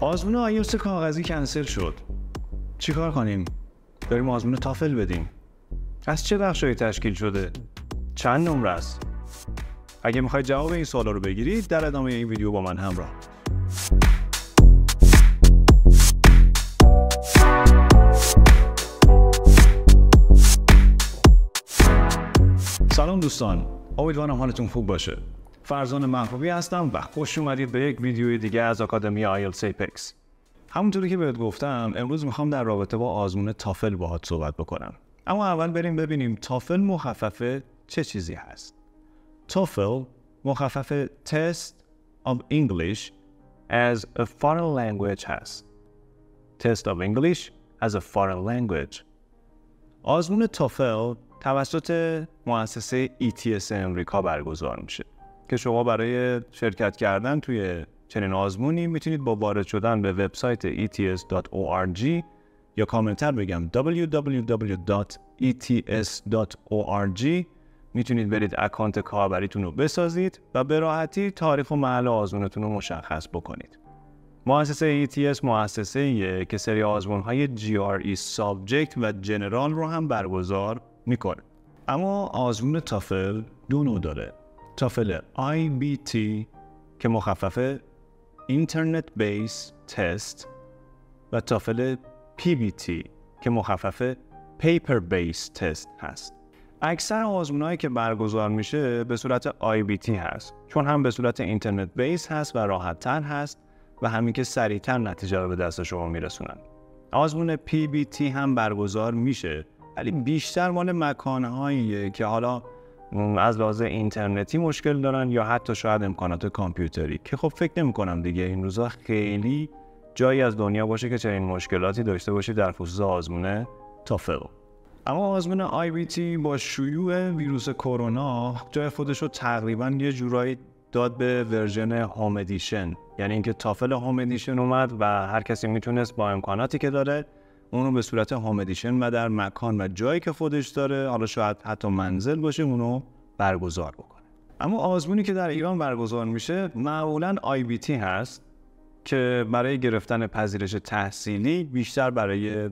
آزمون آیلتس کاغذی کنسل شد. چیکار کنیم؟ بریم آزمون تافل بدیم. از چه بخشایی تشکیل شده؟ چند نمره است؟ اگه میخواید جواب این سوالا رو بگیرید در ادامه این ویدیو با من همراه. سلام دوستان، امیدوارم حالتون خوب باشه. فرزان محبوبی هستم و خوش اومدید به یک ویدیوی دیگه از آکادمی آیلتس ایپکس. همونطوری که بهت گفتم امروز میخوام در رابطه با آزمون تافل باهات صحبت بکنم. اما اول بریم ببینیم تافل مخفف چه چیزی هست. TOEFL مخفف Test of English as a Foreign Language هست. Test of English as a Foreign Language. آزمون TOEFL توسط مؤسسه ETS امریکا برگزار میشه که شما برای شرکت کردن توی چنین آزمونی میتونید با وارد شدن به وبسایت ets.org یا کاملتر بگم www.ets.org میتونید برید اکانت کاربریتون رو بسازید و به راحتی تاریخ و محل آزمونتون رو مشخص بکنید. مؤسسه ETS مؤسسه‌ایه که سری آزمون‌های GRE Subject و General رو هم برگزار میکنه. اما آزمون تافل دو نوع داره. تافل IBT که مخفف Internet Based Test و تافل PBT که مخفف Paper Based Test هست. اکثر آزمونایی که برگزار میشه به صورت IBT هست، چون هم به صورت اینترنت بیس هست و راحت تر هست و همین که سریعتر نتیجه رو به دست شما میرسونن. آزمون PBT هم برگزار میشه ولی بیشتر مال مکانهاییه که حالا از لحاظ اینترنتی مشکل دارن یا حتی شاید امکانات کامپیوتری که خب فکر نمی‌کنم دیگه این روزا خیلی جایی از دنیا باشه که چنین مشکلاتی داشته باشه در خصوص آزمون تافل. اما آزمون IBT با شیوع ویروس کرونا جای خودش رو تقریبا یه جورایی داد به ورژن هوم ادیشن، یعنی اینکه تافل هوم ادیشن اومد و هر کسی میتونست با امکاناتی که داره اون رو به صورت هوم ادیشن و در مکان و جایی که خودش داره، حالا شاید حتی منزل باشه، اونو برگزار بکنه. اما آزمونی که در ایران برگزار میشه معمولاً IBT هست که برای گرفتن پذیرش تحصیلی بیشتر برای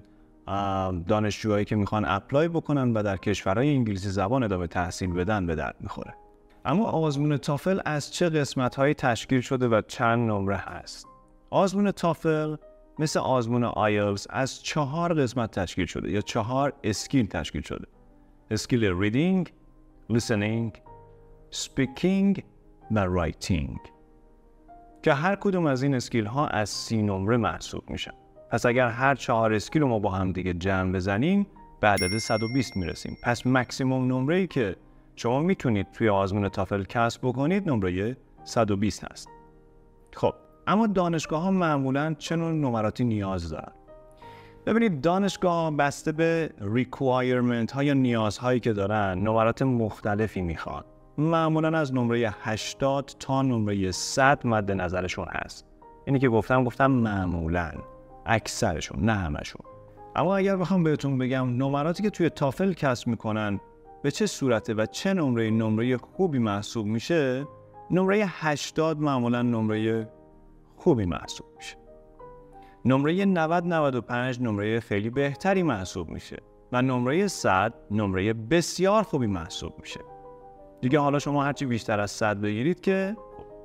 دانشجوهایی که میخوان اپلای بکنن و در کشورهای انگلیسی زبان ادامه تحصیل بدن به درد میخوره. اما آزمون تافل از چه قسمت‌هایی تشکیل شده و چند نمره هست؟ آزمون تافل مثل آزمون آیلتس از 4 قسمت تشکیل شده یا 4 اسکیل تشکیل شده. اسکیل ریدینگ، لیسنینگ، سپیکینگ و رایتینگ که هر کدوم از این اسکیل ها از 30 نمره محسوب میشن. پس اگر هر 4 اسکیل رو ما با هم دیگه جمع بزنیم به عدد 120 میرسیم. پس مکسیموم نمره‌ای که شما میتونید توی آزمون تافل کسب بکنید نمره 120 هست. خب اما دانشگاه ها معمولاً چه نوع نمراتی نیاز دارن؟ ببینید دانشگاه بسته به requirement ها یا نیازهایی که دارن نمرات مختلفی میخوان. معمولاً از نمره 80 تا نمره 100 مد نظرشون هست. اینی که گفتم معمولاً، اکثرشون، نه همشون. اما اگر بخوام بهتون بگم نمراتی که توی تافل کسب میکنن به چه صورته و چه نمره خوبی محسوب میشه، نمره 80 معمولاً نمره خوبی محسوب میشه. نمره 90-95 نمره خیلی بهتری محسوب میشه و نمره 100 نمره بسیار خوبی محسوب میشه. دیگه حالا شما هرچی بیشتر از 100 بگیرید که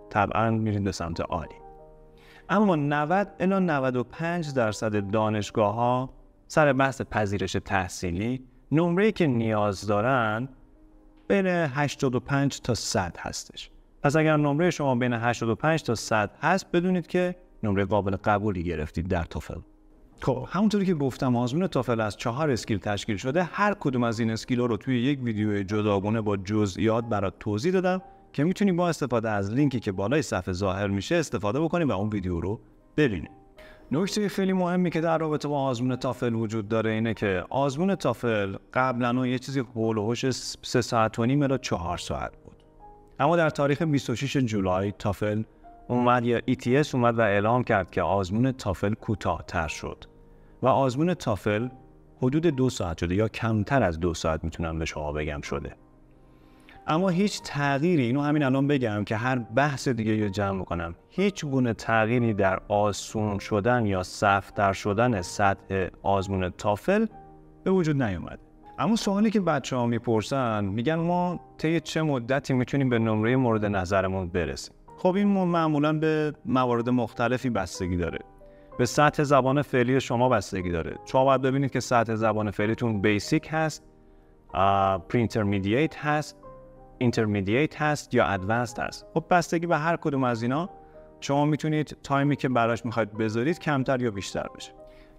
طبعاً میرید به سمت عالی. اما 90 الی 95% دانشگاه ها سر بحث پذیرش تحصیلی نمره‌ای که نیاز دارن بین 85 تا 100 هستش. پس اگر نمره شما بین 85 تا 100 هست بدونید که نمره قابل قبولی گرفتید در تافل. خب همونطوری که گفتم آزمون تافل از 4 اسکیل تشکیل شده. هر کدوم از این اسکیل رو توی یک ویدیو جداگانه با جزئیات برات توضیح دادم که میتونی با استفاده از لینکی که بالای صفحه ظاهر میشه استفاده بکنید و اون ویدیو رو ببینید. نکته خیلی مهمی که در رابطه با آزمون تافل وجود داره اینه که آزمون تافل قبلا یه چیزی هول و هوش 3 ساعت و نیم الی 4 ساعت بود. اما در تاریخ 26 جولای تافل اومد یا ETS اومد و اعلام کرد که آزمون تافل کوتاه‌تر شد و آزمون تافل حدود 2 ساعت شده یا کمتر از 2 ساعت میتونم به شما بگم شده. اما هیچ تغییری، اینو همین الان بگم که هر بحث دیگه رو جمع کنم، هیچ گونه تغییری در آسون شدن یا سخت‌تر شدن سطح آزمون تافل به وجود نیومد. اما سوالی که بچه‌ها میپرسن، میگن ما طی چه مدتی میتونیم به نمره مورد نظرمون برسیم؟ خب این معمولاً به موارد مختلفی بستگی داره. به سطح زبان فعلی شما بستگی داره. شما باید ببینید که سطح زبان فعلیتون بیسیک هست، پرینترمدییت هست، اینترمدییت هست یا ادوانسد هست. خب بستگی به هر کدوم از اینا شما میتونید تایمی که براش میخواید بذارید کمتر یا بیشتر بشه.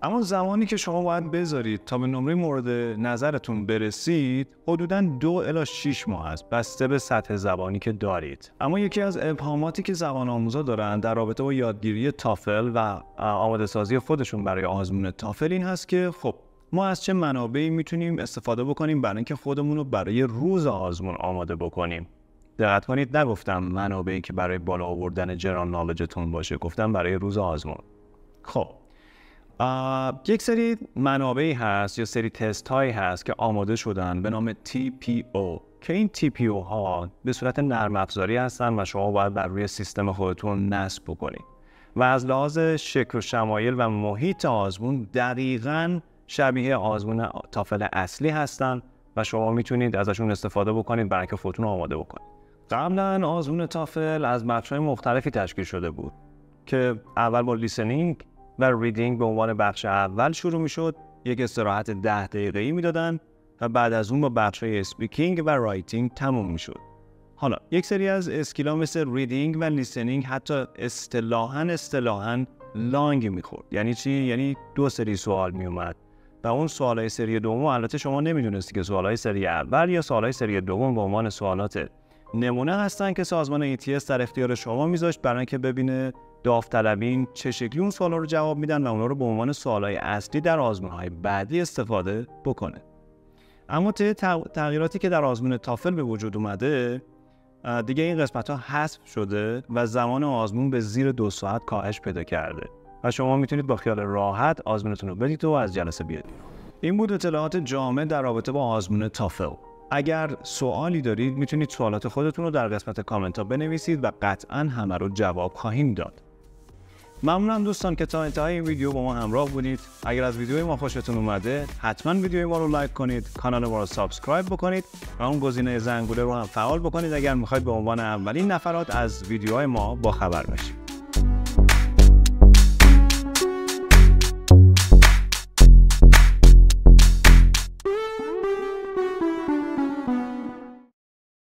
اما زمانی که شما باید بذارید تا به نمره مورد نظرتون برسید حدوداً 2 الی 6 ماه است، بسته به سطح زبانی که دارید. اما یکی از ابهاماتی که زبان آموزا دارن در رابطه با یادگیری تافل و آماده سازی خودشون برای آزمون تافل این هست که خب ما از چه منابعی میتونیم استفاده بکنیم برای اینکه خودمون رو برای روز آزمون آماده بکنیم. دقت کنید نگفتم منابعی که برای بالا آوردن جنرال نالجتون باشه، گفتم برای روز آزمون. خب یک سری منابعی هست یا سری تست هایی هست که آماده شدن به نام TPO که این TPO ها به صورت نرم افزاری هستن و شما باید بر روی سیستم خودتون نصب بکنید و از لحاظ شکل و شمایل و محیط آزمون دقیقاً شبیه آزمون تافل اصلی هستن و شما میتونید ازشون استفاده بکنید برای اینکه خودتون آماده بکنید. قبلا آزمون تافل از بخش‌های مختلفی تشکیل شده بود که اول با لیسنینگ و ریدینگ به عنوان بخش اول شروع میشد، یک استراحت 10 دقیقه‌ای میدادن و بعد از اون با بخش‌های اسپیکینگ و رایتینگ تموم میشد. حالا یک سری از اسکیل‌ها مثل ریدینگ و لیسنینگ حتی اصطلاحاً لانگ میخورد. یعنی چی؟ یعنی 2 سری سوال میومد و اون سوالای سری دوم البته شما نمیدونستی که سوالای سری اول یا سوالای سری دوم به عنوان سوالات نمونه هستن که سازمان ETS در اختیار شما میذاشت برای اینکه ببینه داوطلبین چه شکلی اون سوالا رو جواب میدن و اونا رو به عنوان سوالای اصلی در آزمون‌های بعدی استفاده بکنه. اما طی تغییراتی که در آزمون تافل به وجود اومده دیگه این قسمت‌ها حذف شده و زمان آزمون به زیر 2 ساعت کاهش پیدا کرده و شما میتونید با خیال راحت آزمونتون رو بدید و از جلسه بیاید. این بود اطلاعات جامع در رابطه با آزمون تافل. اگر سوالی دارید میتونید سوالات خودتون رو در قسمت کامنت ها بنویسید و قطعاً همه رو جواب خواهیم داد. ممنونم دوستان که تا انتهای این ویدیو با ما همراه بودید. اگر از ویدیوی ما خوشتون اومده حتما ویدیوی ما رو لایک کنید، کانال ما رو سابسکرایب بکنید و اون گزینه زنگوله رو هم فعال بکنید اگر میخواید به عنوان اولین نفرات از ویدیوهای ما با خبر بشید.